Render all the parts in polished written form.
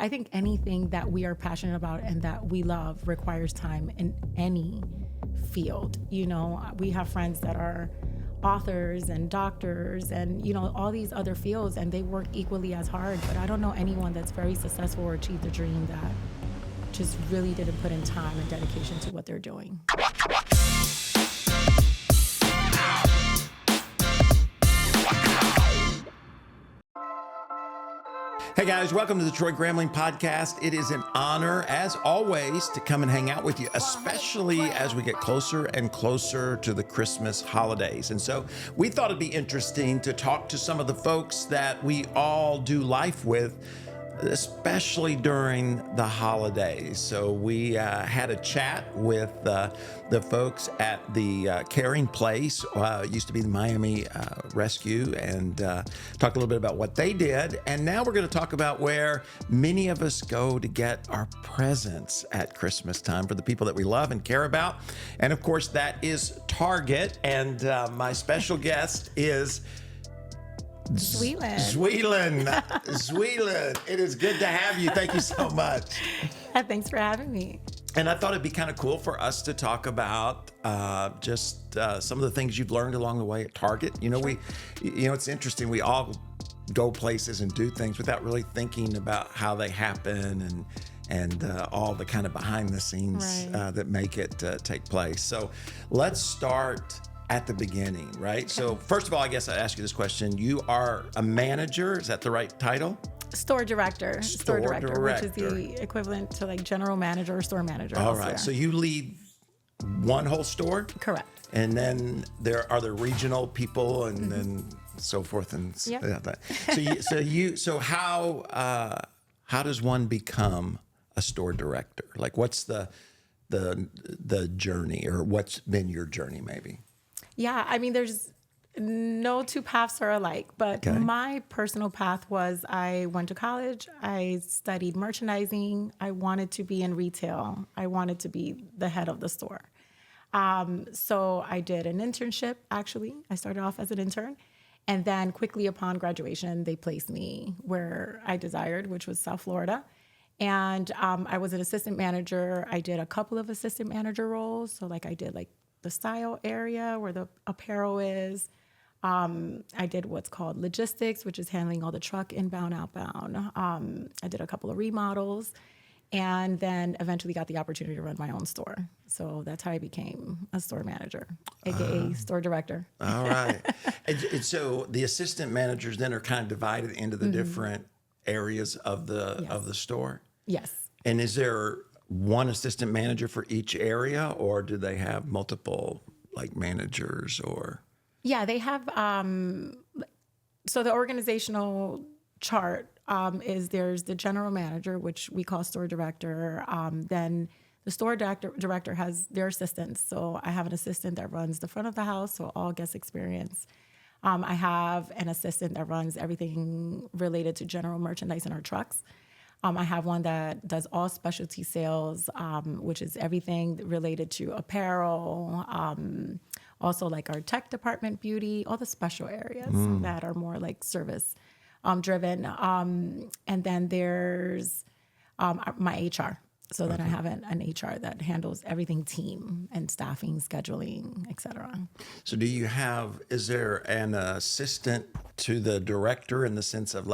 I think anything that we are passionate about and that we love requires time in any field. We have friends that are authors and doctors and, all these other fields, and they work equally as hard. But I don't know anyone that's very successful or achieved a dream that just really didn't put in time and dedication to what they're doing. Hey guys, welcome to the Troy Gramling podcast. It is an honor, as always, to come and hang out with you, especially as we get closer and closer to the Christmas holidays. And so we thought it'd be interesting to talk to some of the folks that we all do life with, especially during the holidays. So we had a chat with the folks at the Caring Place, used to be the Miami Rescue, and talked a little bit about what they did. And now we're going to talk about where many of us go to get our presents at Christmas time for the people that we love and care about. And of course, that is Target. And my special guest is Zwilan. Zwilan. It is good to have you. Thank you so much. Thanks for having me. And I thought it'd be kind of cool for us to talk about just some of the things you've learned along the way at Target. It's interesting. We all go places and do things without really thinking about how they happen and all the kind of behind the scenes that make it take place. So let's start at the beginning, right? Okay. So first of all, I guess I'd ask you this question. You are a manager. Is that the right title? Store director. Store director, which is the equivalent to like general manager or store manager. All right. So you lead one whole store? Correct. And then there are the regional people and then so forth and that. So how does one become a store director? Like what's the journey, or what's been your journey maybe? Yeah, I mean, there's no two paths are alike, but my personal path was I went to college, I studied merchandising, I wanted to be in retail, I wanted to be the head of the store. So I did an internship, actually. I started off as an intern, and then quickly upon graduation, they placed me where I desired, which was South Florida. And I was an assistant manager. I did a couple of assistant manager roles. So I did the style area where the apparel is. I did what's called logistics, which is handling all the truck inbound, outbound. I did a couple of remodels, and then eventually got the opportunity to run my own store. So that's how I became a store manager, AKA store director. All right. And so the assistant managers then are kind of divided into the different areas of the store? Yes. And is there one assistant manager for each area, or do they have multiple managers or? Yeah, they have, so the organizational chart is there's the general manager, which we call store director. Then the store director has their assistants. So I have an assistant that runs the front of the house, so all guest experience. I have an assistant that runs everything related to general merchandise in our trucks. I have one that does all specialty sales, which is everything related to apparel, also our tech department, beauty, all the special areas that are more service driven. And then there's my HR. So then I have an HR that handles everything team and staffing, scheduling, et cetera. So is there an assistant to the director in the sense of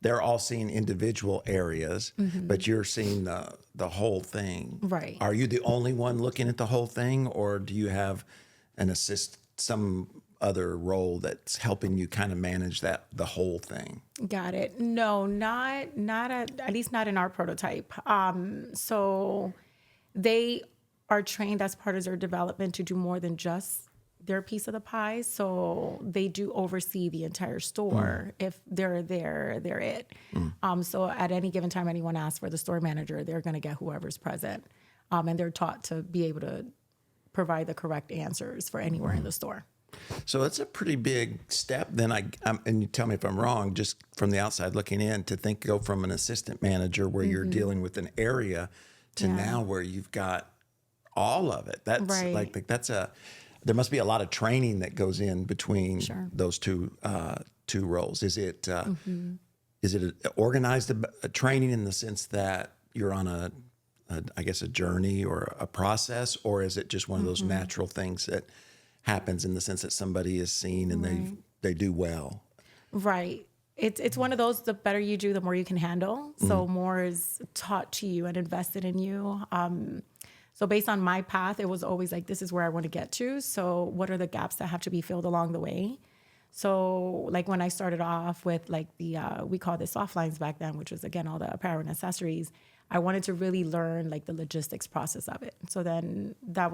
they're all seeing individual areas, but you're seeing the whole thing? Right. Are you the only one looking at the whole thing, or do you have some other role that's helping you kind of manage the whole thing? Got it. No, not at least not in our prototype. So they are trained as part of their development to do more than just their piece of the pie. So they do oversee the entire store. If they're there, they're it. So at any given time anyone asks for the store manager, they're going to get whoever's present. And they're taught to be able to provide the correct answers for anywhere in the store. So that's a pretty big step. Then and you tell me if I'm wrong, just from the outside looking in, to go from an assistant manager where you're dealing with an area to now where you've got all of it. That's there must be a lot of training that goes in between those two roles. Is it is it organized a training in the sense that you're on I guess a journey or a process, or is it just one of those natural things that happens in the sense that somebody is seen and they do well? Right. It's one of those, the better you do, the more you can handle. So more is taught to you and invested in you. So based on my path, it was always like, this is where I want to get to. So what are the gaps that have to be filled along the way? So like when I started off with like we called it soft lines back then, which was again, all the apparel and accessories, I wanted to really learn like the logistics process of it. So then that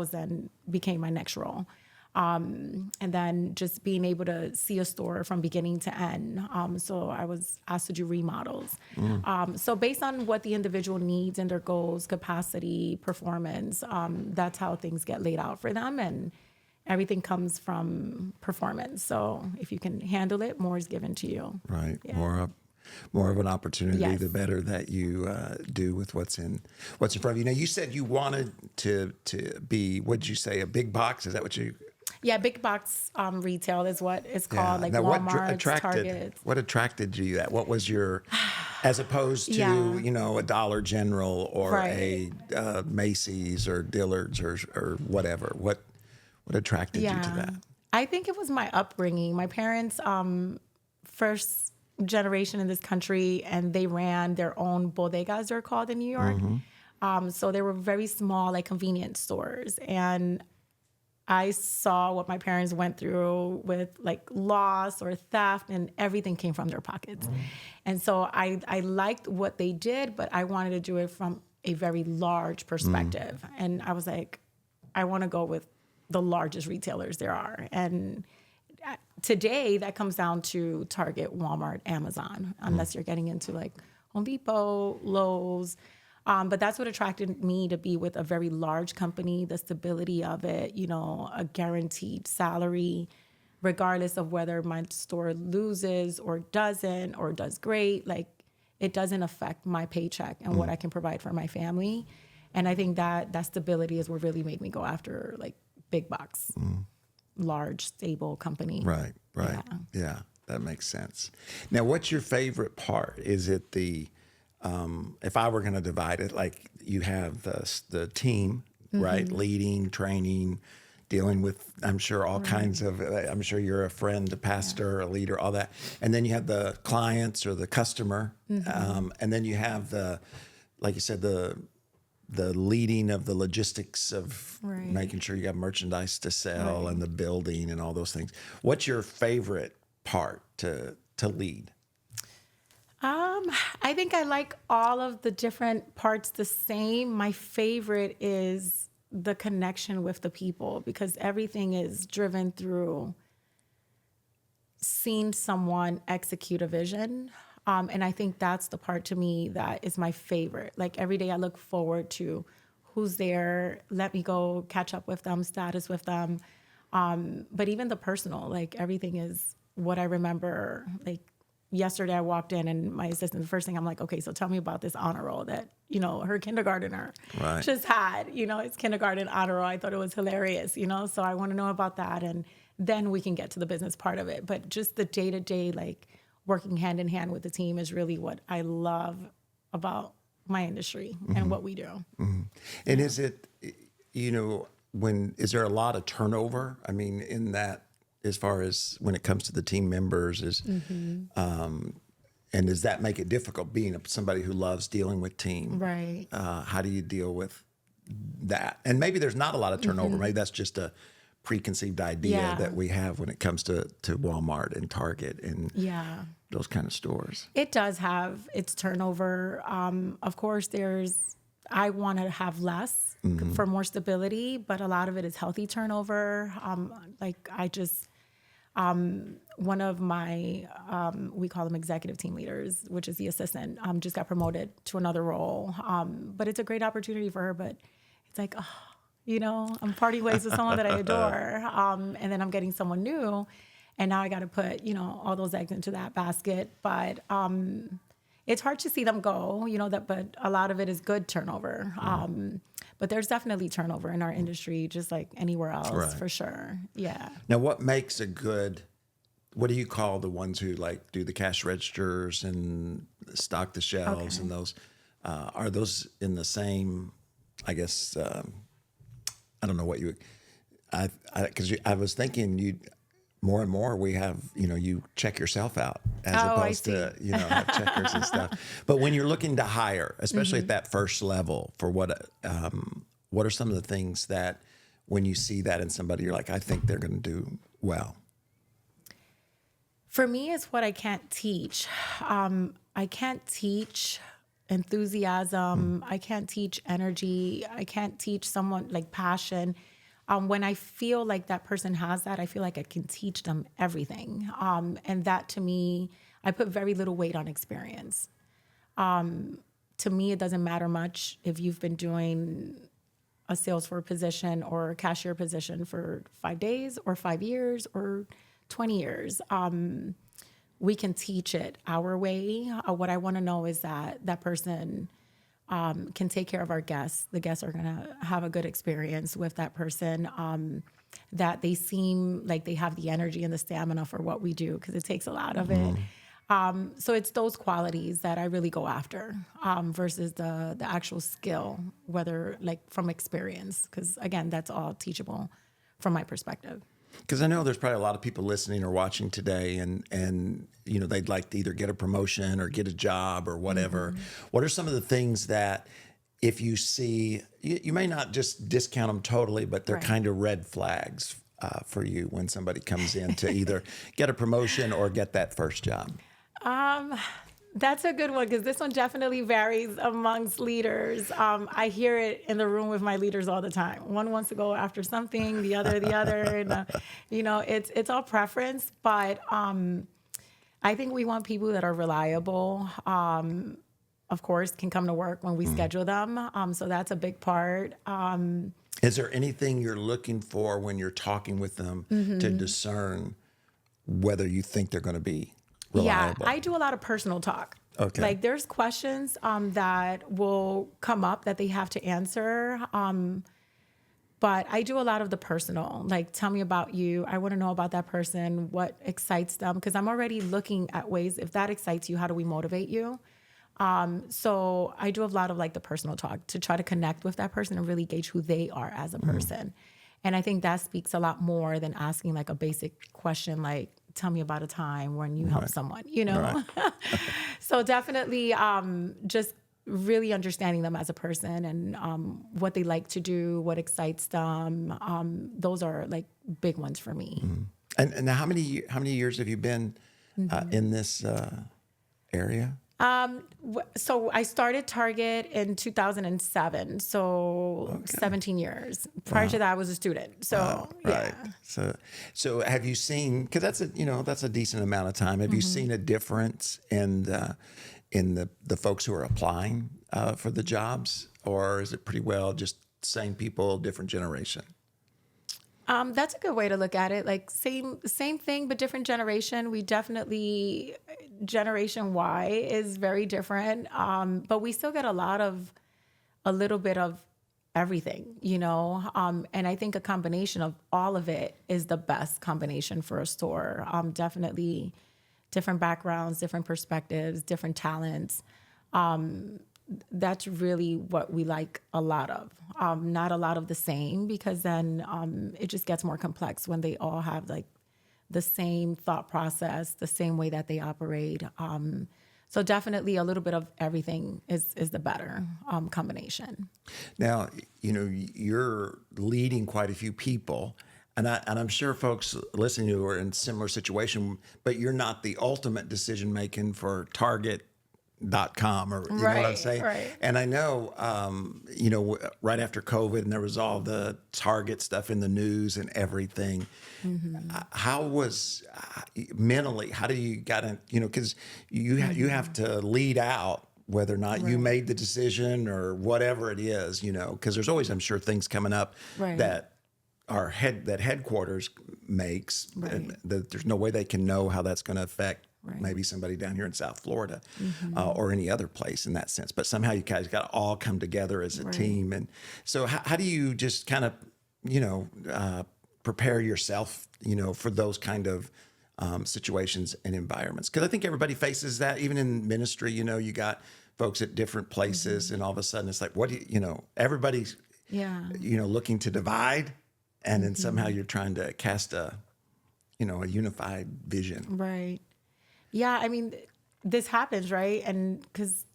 became my next role. And then just being able to see a store from beginning to end. So I was asked to do remodels. So based on what the individual needs and their goals, capacity, performance, that's how things get laid out for them. And everything comes from performance. So if you can handle it, more is given to you. Right. Yeah. More of an opportunity, yes. The better that you do with what's in front of you. Now, you said you wanted to be, what did you say, a big box? Is that what you... Yeah, big box retail is what it's called, like now, Walmart, Target. What attracted you that? What was your, as opposed to, a Dollar General or a Macy's or Dillard's or whatever? What attracted you to that? I think it was my upbringing. My parents, first generation in this country, and they ran their own bodegas, they're called in New York. So they were very small, like convenience stores. And I saw what my parents went through with like loss or theft, and everything came from their pockets. And so I liked what they did, but I wanted to do it from a very large perspective. And I was like, I want to go with the largest retailers there are. And today that comes down to Target, Walmart, Amazon, unless you're getting into like Home Depot, Lowe's. But that's what attracted me to be with a very large company, the stability of it, a guaranteed salary, regardless of whether my store loses or doesn't or does great. Like, it doesn't affect my paycheck and what I can provide for my family. And I think that stability is what really made me go after like big box, large, stable company. Right. Yeah, that makes sense. Now, what's your favorite part? Is it if I were going to divide it, like you have the team, right? Leading, training, dealing with, I'm sure, all kinds of, I'm sure you're a friend, a pastor, a leader, all that. And then you have the clients or the customer. And then you have like you said, the leading of the logistics of making sure you got merchandise to sell and the building and all those things. What's your favorite part to lead? I think I like all of the different parts the same. My favorite is the connection with the people, because everything is driven through seeing someone execute a vision. And I think that's the part to me that is my favorite. Like every day I look forward to who's there, let me go catch up with them, status with them. But even the personal, like everything is what I remember. Like yesterday I walked in and my assistant, the first thing I'm like, okay, so tell me about this honor roll that, her kindergartner just had, it's kindergarten honor roll. I thought it was hilarious, so I want to know about that. And then we can get to the business part of it. But just the day-to-day, like working hand in hand with the team is really what I love about my industry and what we do. And is it, is there a lot of turnover? I mean, in that, as far as when it comes to the team members, and does that make it difficult being somebody who loves dealing with team? Right. How do you deal with that? And maybe there's not a lot of turnover. Maybe that's just a preconceived idea that we have when it comes to Walmart and Target and those kind of stores. It does have its turnover. Of course, I want to have less for more stability, but a lot of it is healthy turnover. One of my, we call them executive team leaders, which is the assistant, just got promoted to another role. But it's a great opportunity for her, but it's like, I'm parting ways with someone that I adore. And then I'm getting someone new. And now I got to put, all those eggs into that basket. But it's hard to see them go, but a lot of it is good turnover. But there's definitely turnover in our industry, just like anywhere else, for sure. Yeah. Now, what makes a good what do you call the ones who like do the cash registers and stock the shelves and those? Are those in the same? I guess I don't know what you. Because I was thinking you. More and more we have, you check yourself out as opposed to, have checkers and stuff. But when you're looking to hire, especially at that first level, for what are some of the things that when you see that in somebody, you're like, I think they're going to do well? For me, it's what I can't teach. I can't teach enthusiasm. I can't teach energy. I can't teach someone like passion. When I feel like that person has that, I feel like I can teach them everything. And that to me, I put very little weight on experience. To me, it doesn't matter much if you've been doing a sales for position or a cashier position for 5 days or 5 years or 20 years. We can teach it our way. What I want to know is that that person can take care of our guests. The guests are going to have a good experience with that person, that they seem like they have the energy and the stamina for what we do, because it takes a lot of it. So it's those qualities that I really go after versus the actual skill, whether like from experience, because again, that's all teachable from my perspective. Because I know there's probably a lot of people listening or watching today, and they'd like to either get a promotion or get a job or whatever. What are some of the things that, if you see, you may not just discount them totally, but they're kind of red flags for you when somebody comes in to either get a promotion or get that first job? That's a good one, because this one definitely varies amongst leaders. I hear it in the room with my leaders all the time. One wants to go after something, the other. And, it's all preference. But I think we want people that are reliable. Of course, can come to work when we schedule them. So that's a big part. Is there anything you're looking for when you're talking with them to discern whether you think they're going to be reliable? Yeah, I do a lot of personal talk. Okay. Like there's questions that will come up that they have to answer. But I do a lot of the personal, like, tell me about you. I want to know about that person, what excites them, because I'm already looking at ways, if that excites you, how do we motivate you? So I do a lot of like the personal talk to try to connect with that person and really gauge who they are as a person. And I think that speaks a lot more than asking like a basic question like, tell me about a time when you helped someone, Right. So definitely just really understanding them as a person and what they like to do, what excites them. Those are like big ones for me. And now how many years have you been in this area? So I started Target in 2007, so 17 years. Prior to that, I was a student. So right. Yeah. So have you seen? Because that's a decent amount of time. Have you seen a difference in the folks who are applying for the jobs, or is it pretty well just same people, different generation? That's a good way to look at it. Like same thing, but different generation. We definitely, Generation Y is very different. But we still get a little bit of everything, and I think a combination of all of it is the best combination for a store. Definitely different backgrounds, different perspectives, different talents. That's really what we like a lot of. Not a lot of the same, because then it just gets more complex when they all have like the same thought process, the same way that they operate. So definitely a little bit of everything is the better combination. Now, you're leading quite a few people. And I'm sure folks listening to you are in a similar situation, but you're not the ultimate decision making for Target.com, or you know what I'm saying? Right. And I know, right after COVID, and there was all the Target stuff in the news and everything. How was mentally? How do you got to, because you have to lead out whether or not you made the decision or whatever it is, because there's always, I'm sure, things coming up that that headquarters makes, and that there's no way they can know how that's going to affect maybe somebody down here in South Florida or any other place in that sense. But somehow you guys got to all come together as a team. And so how do you just kind of, prepare yourself, for those kind of situations and environments. Because I think everybody faces that, even in ministry. You got folks at different places, and all of a sudden it's like, what do everybody's, looking to divide, and then somehow you're trying to cast a unified vision. Right. Yeah. I mean, this happens, right? And because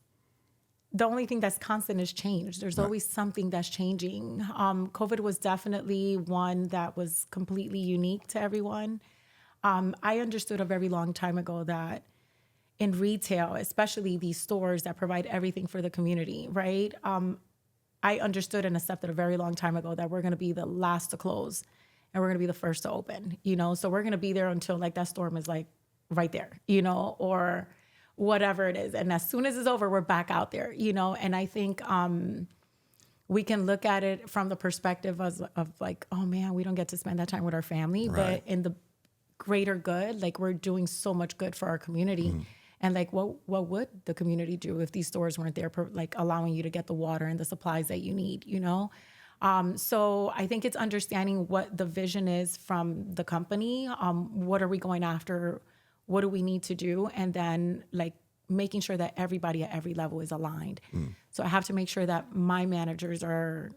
the only thing that's constant is change. There's always something that's changing. COVID was definitely one that was completely unique to everyone. I understood a very long time ago that in retail, especially these stores that provide everything for the community, right? I understood and accepted a very long time ago that we're going to be the last to close and we're going to be the first to open, So we're going to be there until like that storm is like right there, or whatever it is. And as soon as it's over, we're back out there, And I think we can look at it from the perspective of like, oh man, we don't get to spend that time with our family. Right. But in the greater good, like we're doing so much good for our community. And like, what would the community do if these stores weren't there, like allowing you to get the water and the supplies that you need, So I think it's understanding what the vision is from the company. What are we going after? What do we need to do? And then like making sure that everybody at every level is aligned. So I have to make sure that my managers are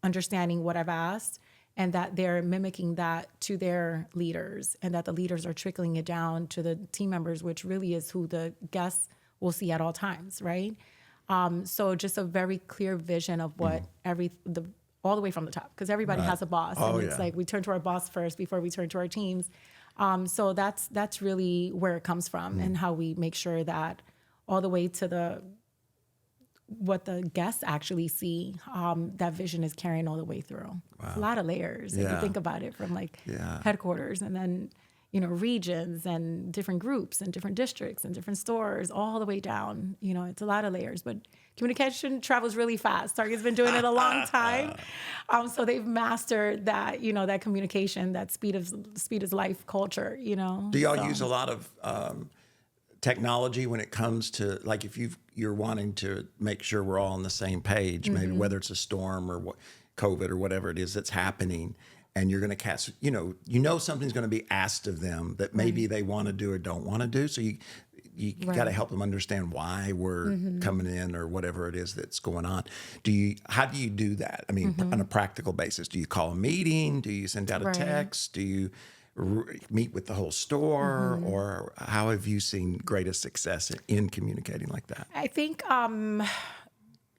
understanding what I've asked and that they're mimicking that to their leaders and that the leaders are trickling it down to the team members, which really is who the guests will see at all times, right? So just a very clear vision of what all the way from the top, because everybody has a boss. And it's like we turn to our boss first before we turn to our teams. So that's really where it comes from and how we make sure that all the way to what the guests actually see, that vision is carrying all the way through. Wow. It's a lot of layers if you think about it, from like headquarters and then, regions and different groups and different districts and different stores all the way down. It's a lot of layers, but communication travels really fast. Target's been doing it a long time. So they've mastered that, that communication, that speed is life culture, Do y'all use a lot of technology when it comes to, like, if you're wanting to make sure we're all on the same page, maybe whether it's a storm or COVID or whatever it is that's happening, and you're going to cast, something's going to be asked of them that maybe they want to do or don't want to do. So you got to help them understand why we're coming in or whatever it is that's going on. How do you do that? I mean, on a practical basis, do you call a meeting? Do you send out a text? Do you meet with the whole store, or how have you seen greatest success in communicating like that? I think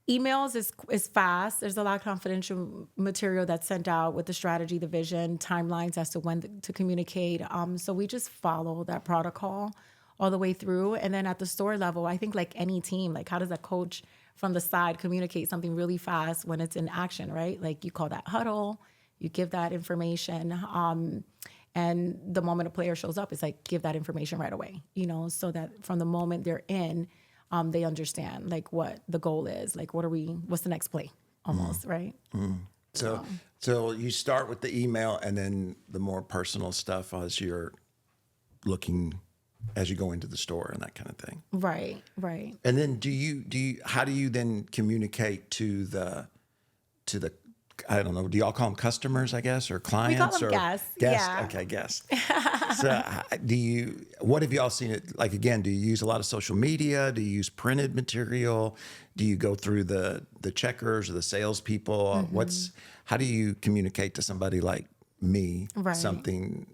emails is fast. There's a lot of confidential material that's sent out with the strategy, the vision, timelines as to when to communicate. So we just follow that protocol all the way through. And then at the store level, I think like any team, like how does a coach from the side communicate something really fast when it's in action, right? Like you call that huddle, you give that information. And the moment a player shows up, it's like, give that information right away, so that from the moment they're in, they understand like what the goal is, like what's the next play almost, right? So you start with the email and then the more personal stuff as you're looking, as you go into the store and that kind of thing. Right. And then how do you then communicate to the I don't know, do y'all call them customers, I guess, or clients? We call them or guests. Guests? Yeah. Okay, guests. So what have y'all seen it, like, again, do you use a lot of social media? Do you use printed material? Do you go through the checkers or the salespeople? How do you communicate to somebody like me something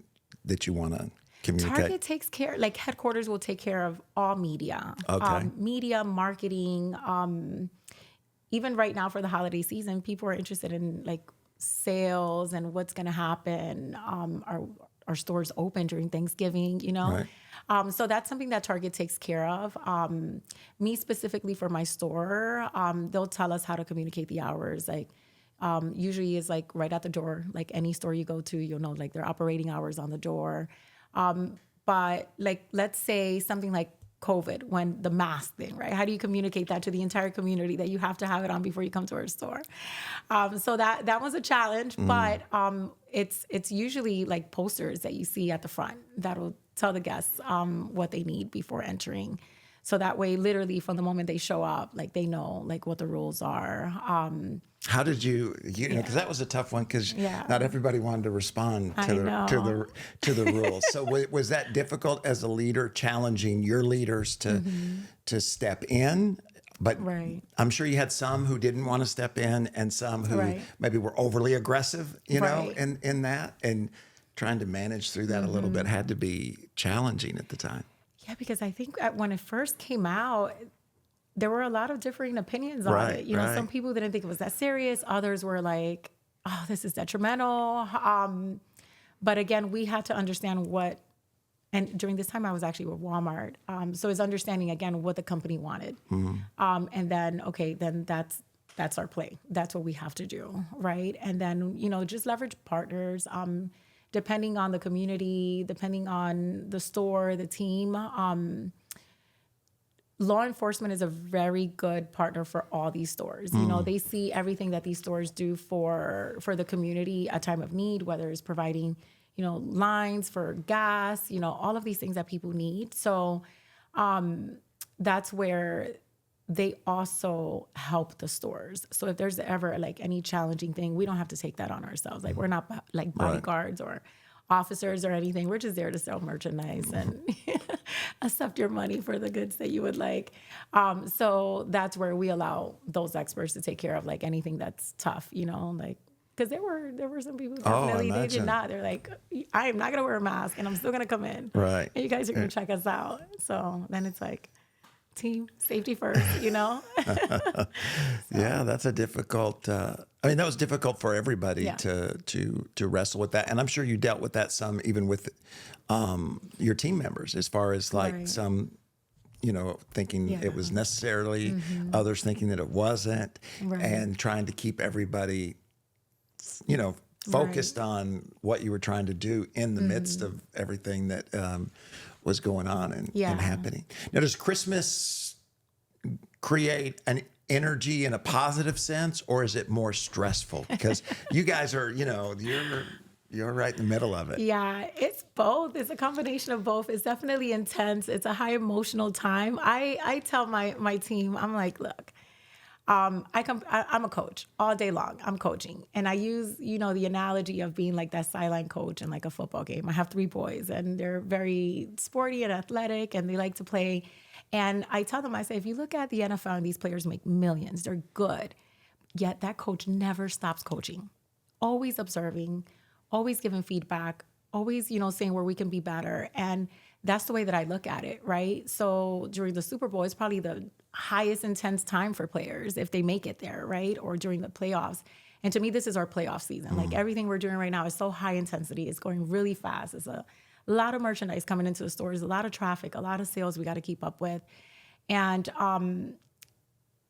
that you want to communicate? Target takes care, like headquarters will take care of all media. Okay. Media, marketing, even right now for the holiday season, people are interested in like sales and what's going to happen. Our stores open during Thanksgiving, Right. So that's something that Target takes care of. Me specifically for my store, they'll tell us how to communicate the hours. Like usually is like right at the door, like any store you go to, you'll know like their operating hours on the door. But like, let's say something like COVID, when the mask thing, right? How do you communicate that to the entire community that you have to have it on before you come to our store? So that was a challenge, but it's usually like posters that you see at the front that'll tell the guests what they need before entering. So that way, literally from the moment they show up, like they know like what the rules are. How did you know, because that was a tough one, because not everybody wanted to respond to the rules. So was that difficult as a leader, challenging your leaders to step in? But I'm sure you had some who didn't want to step in, and some who maybe were overly aggressive, you know, in that, and trying to manage through that a little bit had to be challenging at the time. Yeah, because I think when it first came out, there were a lot of differing opinions on it. You know, some people didn't think it was that serious. Others were like, oh, this is detrimental. But again, we had to understand and during this time I was actually with Walmart. So it's understanding, again, what the company wanted. And then, then that's our play. That's what we have to do, right? And then, you know, just leverage partners, depending on the community, depending on the store, the team. Law enforcement is a very good partner for all these stores. You know, they see everything that these stores do for the community at time of need, whether it's providing, you know, lines for gas, you know, all of these things that people need. So that's where they also help the stores. So if there's ever like any challenging thing, we don't have to take that on ourselves. Like we're not like bodyguards or officers or anything. We're just there to sell merchandise and accept your money for the goods that you would like. So that's where we allow those experts to take care of like anything that's tough, you know, like, because there were some people definitely they did not. They're like, I am not going to wear a mask and I'm still going to come in. Right. And you guys are going to check us out. So then it's like, team safety first, you know? Yeah, that's a difficult, I mean, that was difficult for everybody to wrestle with that. And I'm sure you dealt with that some, even with your team members, as far as like some, you know, thinking it was necessarily, others thinking that it wasn't, and trying to keep everybody, you know, focused on what you were trying to do in the midst of everything that was going on and happening. Now, does Christmas create an energy in a positive sense, or is it more stressful? Because you guys are, you know, you're right in the middle of it. Yeah, it's both. It's a combination of both. It's definitely intense. It's a high emotional time. I tell my team, I'm like, look, I'm a coach all day long. I'm coaching. And I use, you know, the analogy of being like that sideline coach in like a football game. I have 3 boys and they're very sporty and athletic and they like to play. And I tell them, I say, if you look at the NFL and these players make millions, they're good. Yet that coach never stops coaching, always observing, always giving feedback, always, you know, saying where we can be better. And that's the way that I look at it, right? So during the Super Bowl, it's probably the highest intense time for players if they make it there, right? Or during the playoffs. And to me, this is our playoff season. Like everything we're doing right now is so high intensity. It's going really fast. It's a lot of merchandise coming into the stores, a lot of traffic, a lot of sales we got to keep up with. And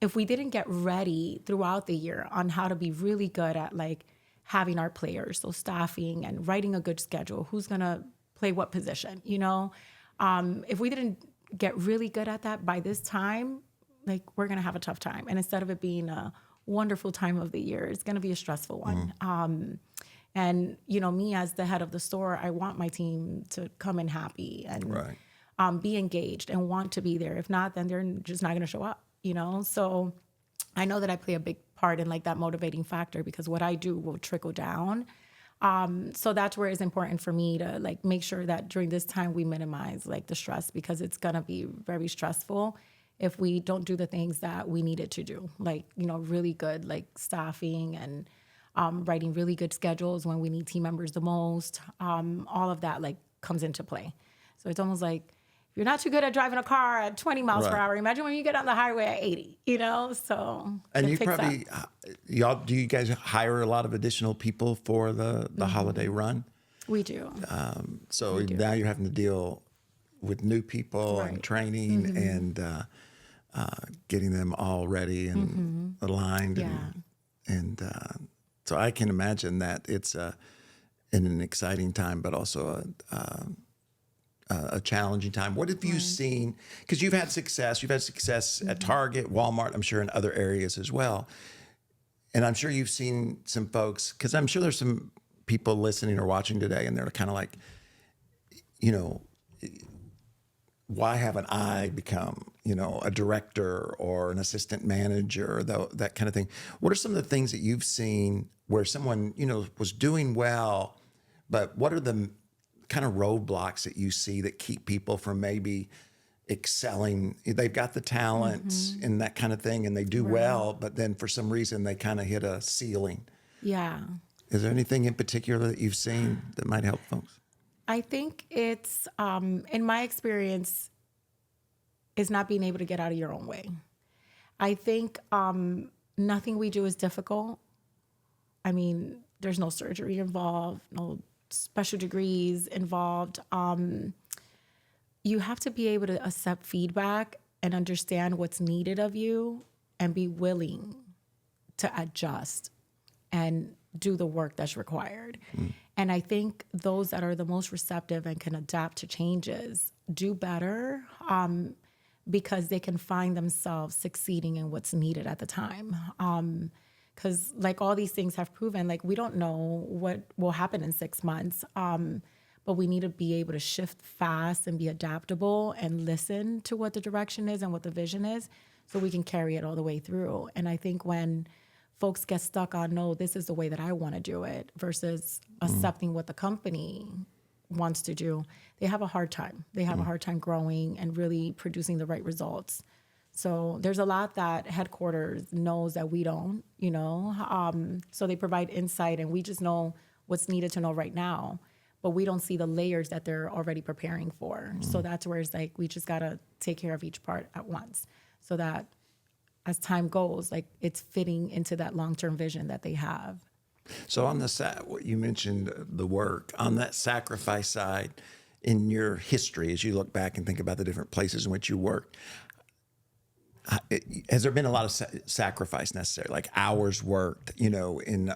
if we didn't get ready throughout the year on how to be really good at like having our players, so staffing and writing a good schedule, who's going to play what position, you know? If we didn't get really good at that by this time, like we're going to have a tough time. And instead of it being a wonderful time of the year, it's going to be a stressful one. And, you know, me as the head of the store, I want my team to come in happy and be engaged and want to be there. If not, then they're just not going to show up, you know? So I know that I play a big part in like that motivating factor because what I do will trickle down. So that's where it's important for me to like make sure that during this time we minimize like the stress, because it's going to be very stressful if we don't do the things that we needed to do, like, you know, really good, like staffing and writing really good schedules when we need team members the most. All of that like comes into play. So it's almost like if you're not too good at driving a car at 20 miles per hour, imagine when you get on the highway at 80, you know? So and you probably, do you guys hire a lot of additional people for the holiday run? We do. So now you're having to deal with new people and training and getting them all ready and aligned. And so I can imagine that it's in an exciting time, but also a challenging time. What have you seen? Because you've had success. You've had success at Target, Walmart, I'm sure in other areas as well. And I'm sure you've seen some folks, because I'm sure there's some people listening or watching today, and they're kind of like, you know, why haven't I become, a director or an assistant manager, that kind of thing. What are some of the things that you've seen where someone, was doing well, but what are the kind of roadblocks that you see that keep people from maybe excelling? They've got the talent and that kind of thing, and they do well, but then for some reason they kind of hit a ceiling. Yeah. Is there anything in particular that you've seen that might help folks? I think it's, in my experience, is not being able to get out of your own way. I think nothing we do is difficult. I mean, there's no surgery involved, no special degrees involved. You have to be able to accept feedback and understand what's needed of you and be willing to adjust and do the work that's required. And I think those that are the most receptive and can adapt to changes do better because they can find themselves succeeding in what's needed at the time. Because like all these things have proven, like we don't know what will happen in 6 months, but we need to be able to shift fast and be adaptable and listen to what the direction is and what the vision is so we can carry it all the way through. And I think when folks get stuck on, no, this is the way that I want to do it versus accepting what the company wants to do, they have a hard time. They have a hard time growing and really producing the right results. So there's a lot that headquarters knows that we don't, so they provide insight and we just know what's needed to know right now, but we don't see the layers that they're already preparing for. So that's where it's like, we just got to take care of each part at once so that as time goes, like it's fitting into that long-term vision that they have. So on what you mentioned, the work on that sacrifice side in your history, as you look back and think about the different places in which you worked, has there been a lot of sacrifice necessary, like hours worked, in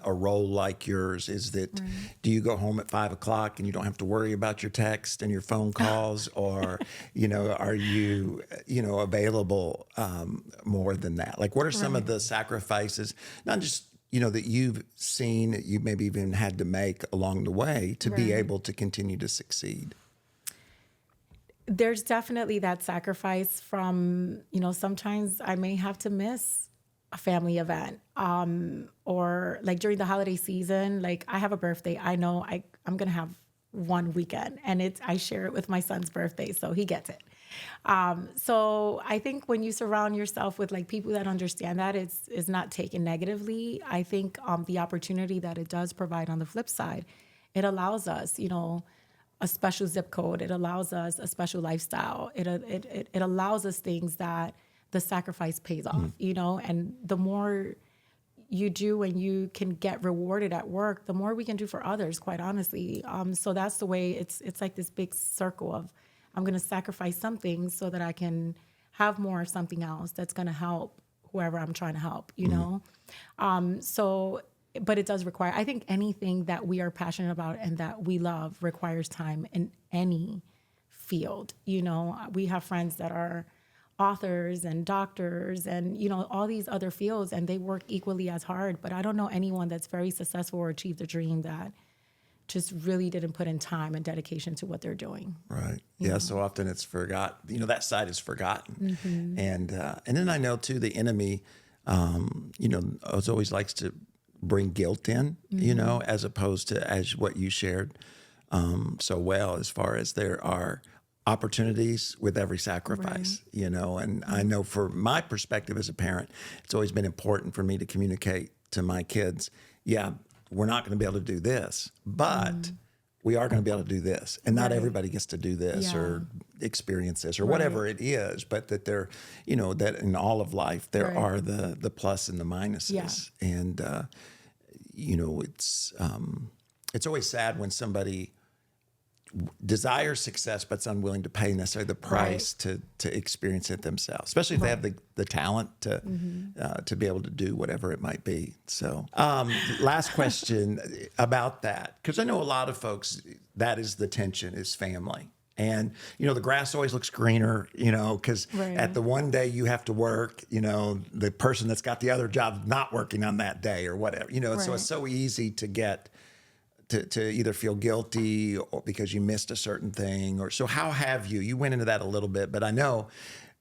a role like yours? Is that, do you go home at 5 o'clock and you don't have to worry about your text and your phone calls, or, are you, available more than that? Like, what are some of the sacrifices, not just, that you've seen, that you maybe even had to make along the way to be able to continue to succeed? There's definitely that sacrifice from, sometimes I may have to miss a family event or like during the holiday season, like I have a birthday. I know I'm going to have one weekend and I share it with my son's birthday. So he gets it. So I think when you surround yourself with like people that understand that it's not taken negatively, I think the opportunity that it does provide on the flip side, it allows us, a special zip code. It allows us a special lifestyle. It allows us things that the sacrifice pays off, and the more you do and you can get rewarded at work, the more we can do for others, quite honestly. So that's the way it's like this big circle of I'm going to sacrifice something so that I can have more of something else that's going to help whoever I'm trying to help, but it does require, I think anything that we are passionate about and that we love requires time in any field. We have friends that are authors and doctors and, all these other fields, and they work equally as hard. But I don't know anyone that's very successful or achieved a dream that just really didn't put in time and dedication to what they're doing. Right. Yeah. So often it's forgotten, that side is forgotten. And then I know too, the enemy, always likes to bring guilt in, as opposed to as what you shared so well, as far as there are opportunities with every sacrifice, and I know for my perspective as a parent, it's always been important for me to communicate to my kids, we're not going to be able to do this, but we are going to be able to do this. And not everybody gets to do this or experience this or whatever it is, but that there, that in all of life, there are the plus and the minuses. And, it's always sad when somebody desires success but's unwilling to pay necessarily the price to experience it themselves, especially if they have the talent to be able to do whatever it might be. So last question about that, because I know a lot of folks, that is the tension, is family. And, the grass always looks greener, because at the one day you have to work, the person that's got the other job not working on that day or whatever, so it's so easy to get to either feel guilty or because you missed a certain thing, or so how have you went into that a little bit, but I know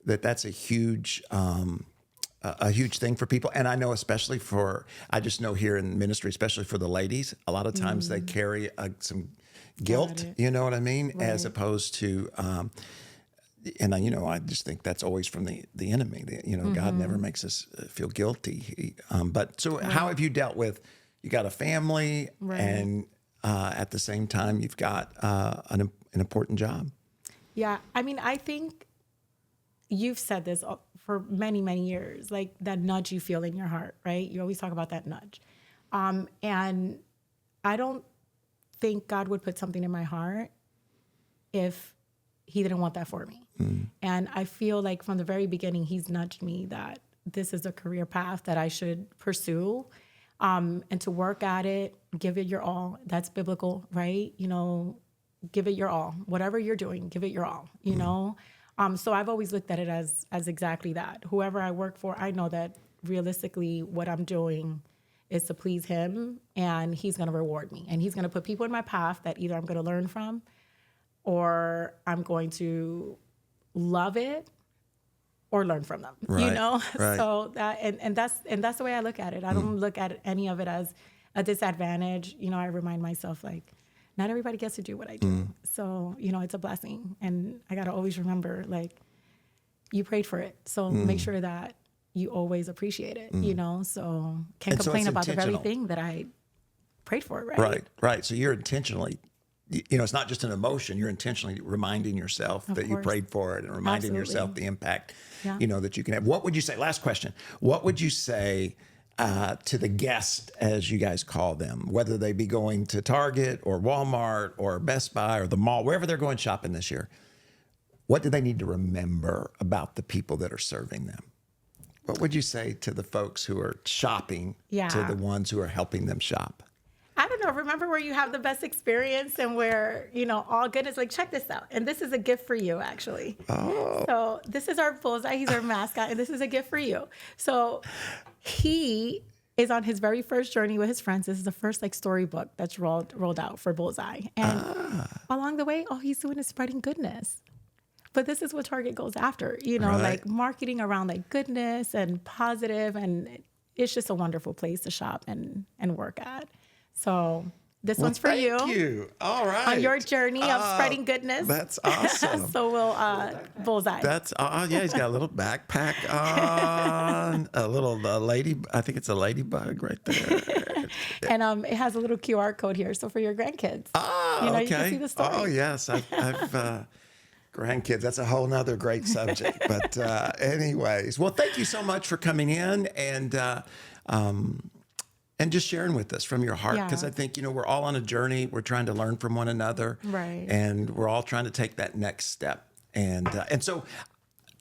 that that's a huge thing for people. And I know, especially I just know here in ministry, especially for the ladies, a lot of times they carry some guilt, you know what I mean? Right. As opposed to, and I just think that's always from the enemy. God never makes us feel guilty. But so how have you dealt with, you got a family and at the same time you've got an important job? Yeah. I mean, I think you've said this for many, many years, like that nudge you feel in your heart, right? You always talk about that nudge. And I don't think God would put something in my heart if he didn't want that for me. And I feel like from the very beginning, he's nudged me that this is a career path that I should pursue, and to work at it, give it your all. That's biblical, right? Give it your all. Whatever you're doing, give it your all, you know? So I've always looked at it as exactly that. Whoever I work for, I know that realistically what I'm doing is to please him, and he's going to reward me. And he's going to put people in my path that either I'm going to learn from or I'm going to love it or learn from them, right, Right. So that's the way I look at it. I don't look at any of it as a disadvantage. I remind myself, like, not everybody gets to do what I do. So, it's a blessing. And I got to always remember, like, you prayed for it. So make sure that you always appreciate it, so can't complain about the very thing that I prayed for, right? Right. So you're intentionally, it's not just an emotion, you're intentionally reminding yourself that you prayed for it and reminding yourself the impact, that you can have. What would you say, last question, what would you say to the guest, as you guys call them, whether they be going to Target or Walmart or Best Buy or the mall, wherever they're going shopping this year? What do they need to remember about the people that are serving them? What would you say to the folks who are shopping to the ones who are helping them shop? I don't know. Remember where you have the best experience and where, all goodness, like, check this out. And this is a gift for you, actually. Oh. So this is our Bullseye. He's our mascot. And this is a gift for you. So he is on his very first journey with his friends. This is the first storybook that's rolled out for Bullseye. And along the way, all he's doing is spreading goodness. But this is what Target goes after, like marketing around goodness and positive, and it's just a wonderful place to shop and work at. So this one's for you. Thank you. All right. On your journey of spreading goodness. That's awesome. So we'll Bullseye. That's he's got a little backpack on, a little lady. I think it's a ladybug right there. And it has a little QR code here. So for your grandkids, okay. You can see the story. Oh yes, I've grandkids. That's a whole nother great subject. But anyways, well, thank you so much for coming in and just sharing with us from your heart, because I think, we're all on a journey. We're trying to learn from one another. Right. And we're all trying to take that next step. And so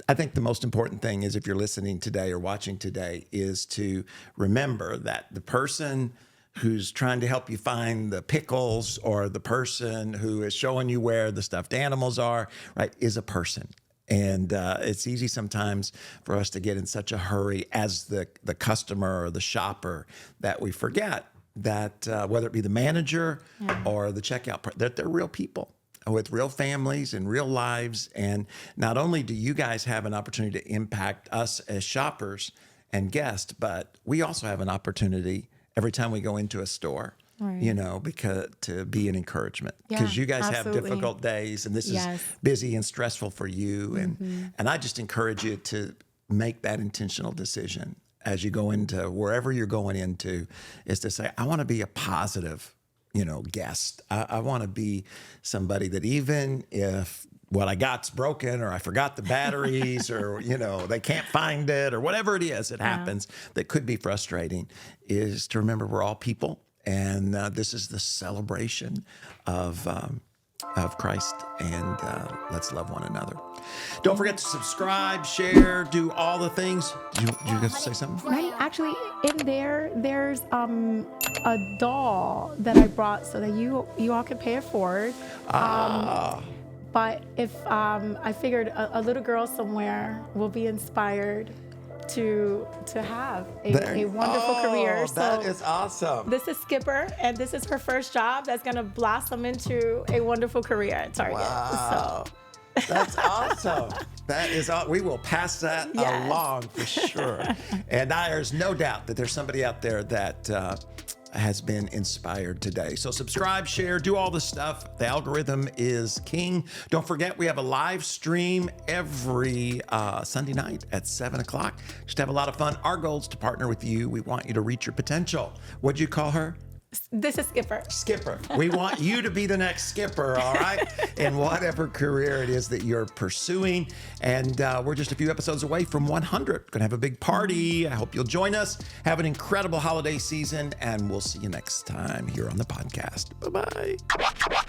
I think the most important thing is, if you're listening today or watching today, is to remember that the person who's trying to help you find the pickles, or the person who is showing you where the stuffed animals are, right, is a person. And it's easy sometimes for us to get in such a hurry as the customer or the shopper that we forget that whether it be the manager or the checkout, that they're real people with real families and real lives. And not only do you guys have an opportunity to impact us as shoppers and guests, but we also have an opportunity every time we go into a store. Right. Because to be an encouragement, because you guys have difficult days, and this is busy and stressful for you. And I just encourage you to make that intentional decision as you go into wherever you're going into, is to say, I want to be a positive, guest. I want to be somebody that, even if what I got's broken, or I forgot the batteries, or, they can't find it, or whatever it is that happens that could be frustrating, is to remember we're all people. And this is the celebration of Christ, and let's love one another. Don't forget to subscribe, share, do all the things. Did you guys say something? Right. Actually, in there's a doll that I brought so that you all can pay it forward. But if I figured a little girl somewhere will be inspired to have a wonderful career. So that is awesome. this is Skipper, and this is her first job that's going to blossom into a wonderful career at Target. Wow. That's awesome. That is we will pass that along for sure. And there's no doubt that there's somebody out there that has been inspired today. So subscribe, share, do all the stuff. The algorithm is king. Don't forget, we have a live stream every Sunday night at 7 o'clock. Just have a lot of fun. Our goal is to partner with you. We want you to reach your potential. What'd you call her? This is Skipper. Skipper. We want you to be the next Skipper, all right? In whatever career it is that you're pursuing. And we're just a few episodes away from 100. Gonna have a big party. I hope you'll join us. Have an incredible holiday season, and we'll see you next time here on the podcast. Bye-bye.